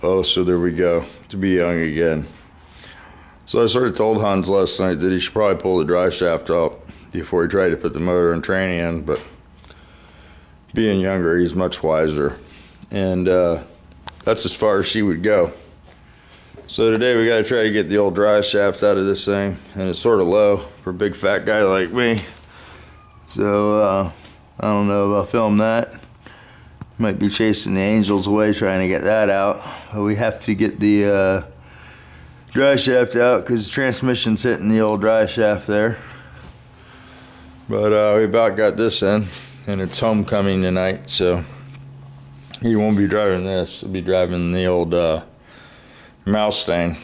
Oh, so there we go. To be young again. So I sort of told Hans last night that he should probably pull the drive shaft out before he tried to put the motor and tranny in, but being younger, he's much wiser. And that's as far as she would go. So today we got to try to get the old drive shaft out of this thing, and it's sort of low for a big fat guy like me. So I don't know if I'll film that. Might be chasing the angels away trying to get that out. But we have to get the drive shaft out because the transmission's hitting the old drive shaft there. But we about got this in, and it's homecoming tonight, so he won't be driving this. He'll be driving the old Mustang.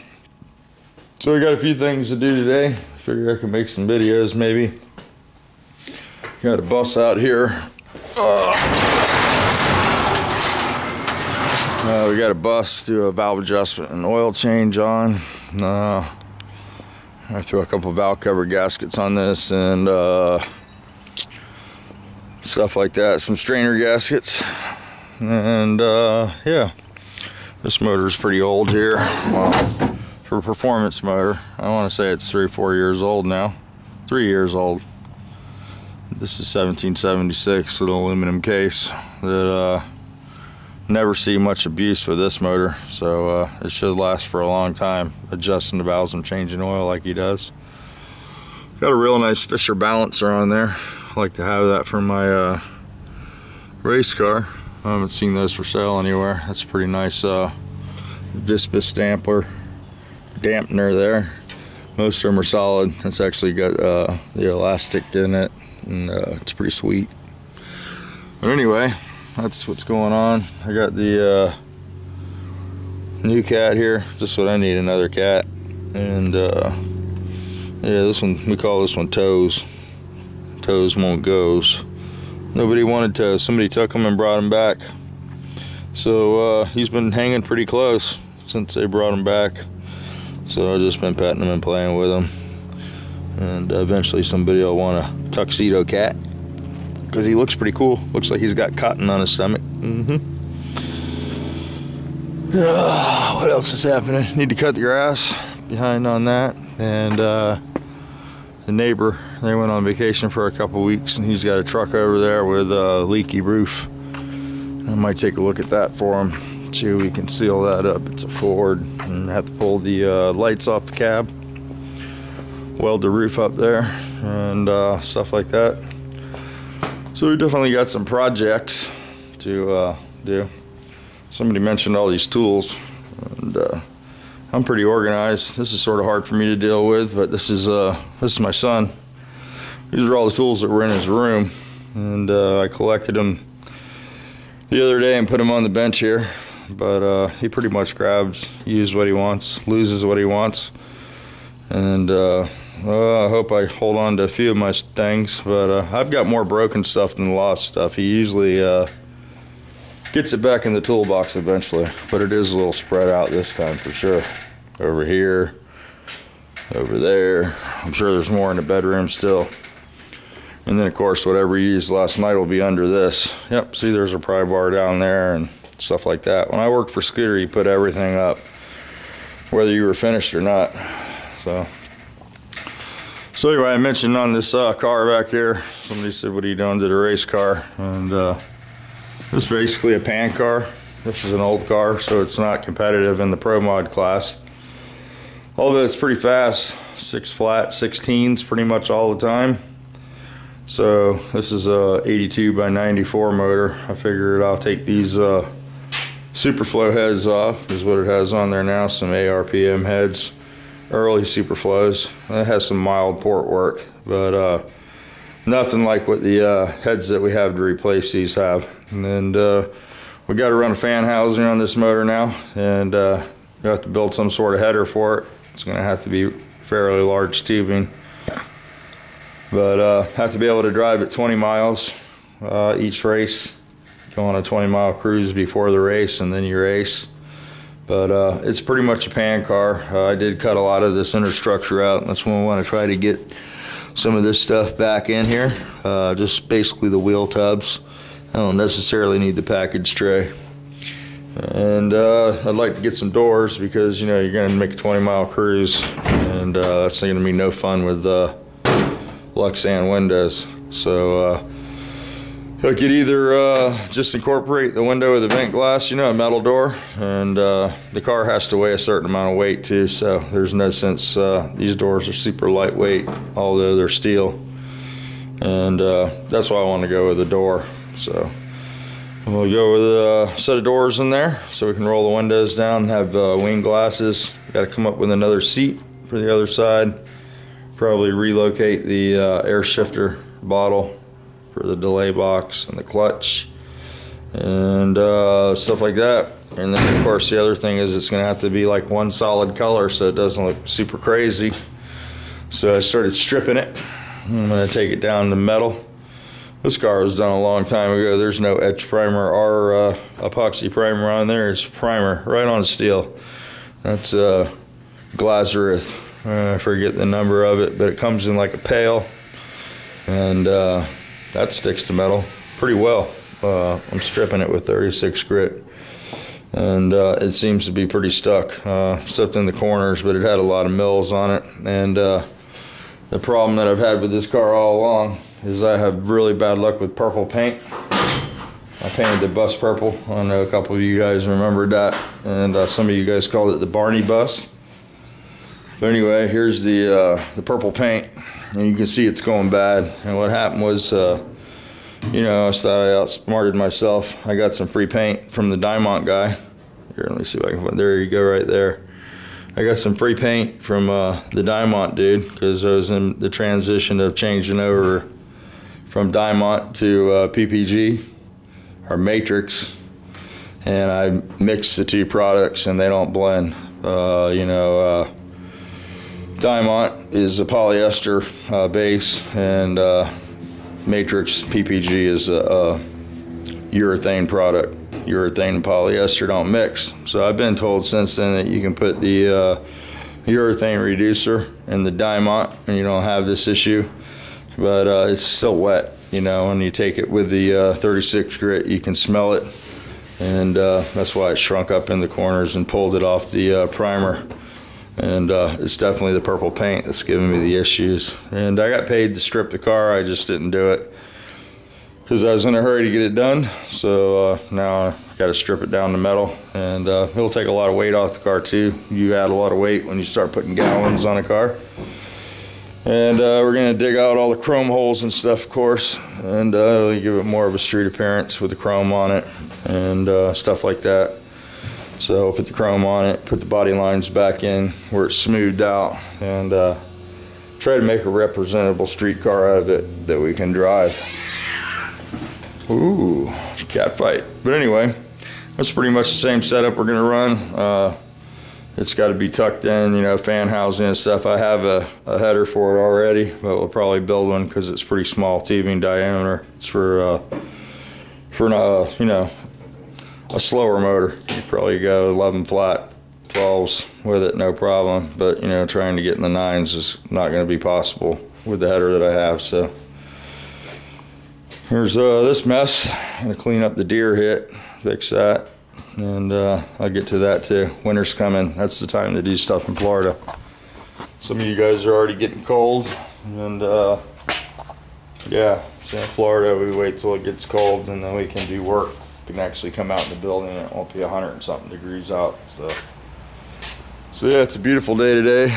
So we got a few things to do today. Figure I can make some videos maybe. Got a bus out here. We got a bus, do a valve adjustment and oil change on. I threw a couple valve cover gaskets on this and stuff like that. Some strainer gaskets. And yeah, this motor is pretty old here. Well, for a performance motor, I want to say it's 3 or 4 years old now. 3 years old. This is 1776 with an aluminum case that never see much abuse with this motor, so it should last for a long time, adjusting the valves and changing oil like he does. Got a real nice Fisher balancer on there. I like to have that for my race car. I haven't seen those for sale anywhere. That's a pretty nice Vispis dampener there. Most of them are solid. It's actually got the elastic in it, and it's pretty sweet. But anyway, that's what's going on. I got the new cat here, just what I need, another cat. And yeah, this one, we call this one Toes. Toes won't goes. Nobody wanted Toes. Somebody took him and brought him back. So he's been hanging pretty close since they brought him back. So I've just been petting him and playing with him. And eventually somebody will want a tuxedo cat, because he looks pretty cool. Looks like he's got cotton on his stomach. What else is happening? Need to cut the grass behind on that. And the neighbor, they went on vacation for a couple weeks, and he's got a truck over there with a leaky roof. I might take a look at that for him, see if we can seal that up. It's a Ford, and I have to pull the lights off the cab, weld the roof up there, and stuff like that. So we definitely got some projects to do. Somebody mentioned all these tools, and I'm pretty organized. This is sort of hard for me to deal with, but this is my son. These are all the tools that were in his room, and I collected them the other day and put them on the bench here. But he pretty much grabs, uses what he wants, loses what he wants, and I hope I hold on to a few of my things, but I've got more broken stuff than lost stuff. He usually gets it back in the toolbox eventually, but it is a little spread out this time for sure. Over here, over there. I'm sure there's more in the bedroom still. And then of course whatever you used last night will be under this. Yep, see there's a pry bar down there and stuff like that. When I worked for Scooter, you put everything up, whether you were finished or not. So anyway, I mentioned on this car back here, somebody said, what are you doing to the race car? And this is basically a pan car. This is an old car, so it's not competitive in the Pro Mod class. Although it's pretty fast, 6 flat 16s pretty much all the time. So this is a 82 by 94 motor. I figured I'll take these Superflow heads off, is what it has on there now, some ARPM heads. Early Superflows. It has some mild port work, but nothing like what the heads that we have to replace these have. And we got to run a fan housing on this motor now, and we have to build some sort of header for it. It's going to have to be fairly large tubing, but have to be able to drive at 20 miles each race. Go on a 20-mile cruise before the race, and then you race. But it's pretty much a pan car. I did cut a lot of this inner structure out, and that's when we want to try to get some of this stuff back in here. Just basically the wheel tubs. I don't necessarily need the package tray. And I'd like to get some doors because, you know, you're going to make a 20-mile cruise, and that's going to be no fun with Lexan windows. So I could either just incorporate the window with a vent glass, you know, a metal door, and the car has to weigh a certain amount of weight too, so there's no sense. These doors are super lightweight, although they're steel, and that's why I want to go with a door. So we'll go with a set of doors in there so we can roll the windows down and have wing glasses. Got to come up with another seat for the other side. Probably relocate the air shifter bottle for the delay box and the clutch and stuff like that. And then of course the other thing is it's going to have to be like one solid color so it doesn't look super crazy. So I started stripping it. I'm going to take it down to metal. This car was done a long time ago. There's no etch primer or epoxy primer on there. It's primer right on steel. That's Glazerith. I forget the number of it, but it comes in like a pail, and that sticks to metal pretty well. I'm stripping it with 36 grit, and it seems to be pretty stuck, except in the corners, but it had a lot of mills on it. And the problem that I've had with this car all along is I have really bad luck with purple paint. I painted the bus purple. I know a couple of you guys remembered that, and some of you guys called it the Barney bus. But anyway, here's the purple paint, and you can see it's going bad. And what happened was, you know, I thought I outsmarted myself. I got some free paint from the Diamond guy. Here, let me see if I can find. There you go, right there. I got some free paint from the Diamond dude because I was in the transition of changing over from Diamond to PPG or Matrix, and I mixed the two products and they don't blend. You know, Diamond is a polyester base, and Matrix PPG is a urethane product. Urethane and polyester don't mix. So I've been told since then that you can put the urethane reducer in the Diamond and you don't have this issue, but it's still wet. You know, when you take it with the 36 grit, you can smell it, and that's why it shrunk up in the corners and pulled it off the primer. And it's definitely the purple paint that's giving me the issues. And I got paid to strip the car, I just didn't do it because I was in a hurry to get it done. So now I got to strip it down to metal, and it'll take a lot of weight off the car too. You add a lot of weight when you start putting gallons on a car. And we're going to dig out all the chrome holes and stuff, of course, and give it more of a street appearance with the chrome on it and stuff like that. So put the chrome on it, put the body lines back in where it's smoothed out, and try to make a representable street car out of it that we can drive. Ooh, cat fight. But anyway, that's pretty much the same setup we're gonna run. It's got to be tucked in, you know, fan housing and stuff. I have a header for it already, but we'll probably build one because it's pretty small, TV in diameter. It's for you know, a slower motor. You probably go 11 flat 12s with it, no problem. But you know, trying to get in the 9s is not going to be possible with the header that I have. So here's this mess. I'm gonna clean up the deer hit, fix that, and I'll get to that too. Winter's coming. That's the time to do stuff in Florida. Some of you guys are already getting cold, and yeah, so in Florida we wait till it gets cold and then we can do work. We can actually come out in the building and it won't be 100 and something degrees out. So yeah, it's a beautiful day today.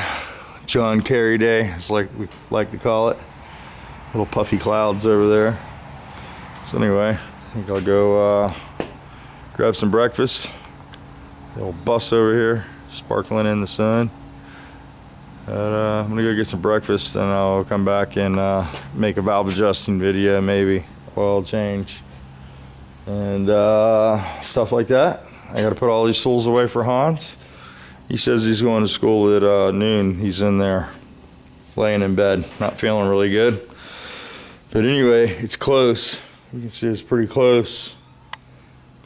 John Kerry Day, it's like we like to call it. Little puffy clouds over there. So anyway, I think I'll go grab some breakfast. Little bus over here, sparkling in the sun. I'm gonna go get some breakfast, and I'll come back and make a valve adjusting video, maybe oil change and stuff like that. I gotta put all these tools away for Hans. He says he's going to school at noon. He's in there laying in bed, not feeling really good. But anyway, it's close. You can see it's pretty close.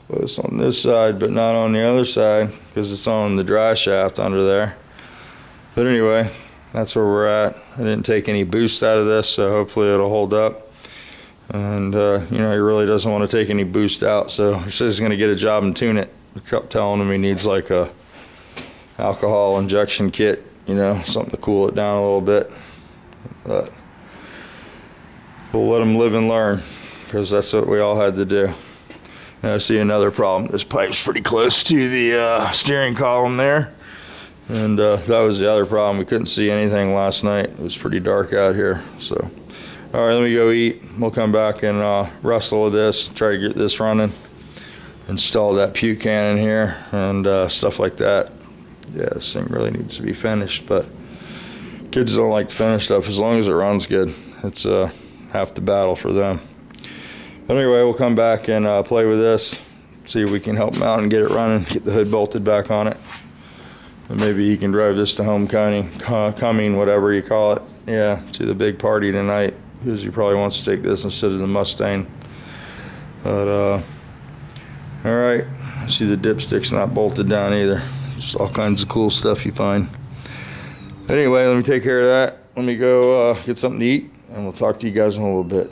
Close on this side, but not on the other side because it's on the dry shaft under there. But anyway, that's where we're at. I didn't take any boost out of this, so hopefully it'll hold up. And you know, he really doesn't want to take any boost out, so he says he's going to get a job and tune it. I kept telling him he needs like a alcohol injection kit, you know, something to cool it down a little bit. But we'll let him live and learn, because that's what we all had to do. And I see another problem. This pipe's pretty close to the steering column there. And that was the other problem. We couldn't see anything last night. It was pretty dark out here. So, all right, let me go eat. We'll come back and wrestle with this, try to get this running, install that puke can in here, and stuff like that. Yeah, this thing really needs to be finished, but kids don't like to finish stuff as long as it runs good. It's half the battle for them. Anyway, we'll come back and play with this, see if we can help him out and get it running, get the hood bolted back on it. And maybe he can drive this to homecoming, whatever you call it. Yeah, to the big party tonight, because he probably wants to take this instead of the Mustang. But, all right, I see the dipstick's not bolted down either. Just all kinds of cool stuff you find. Anyway, let me take care of that. Let me go get something to eat, and we'll talk to you guys in a little bit.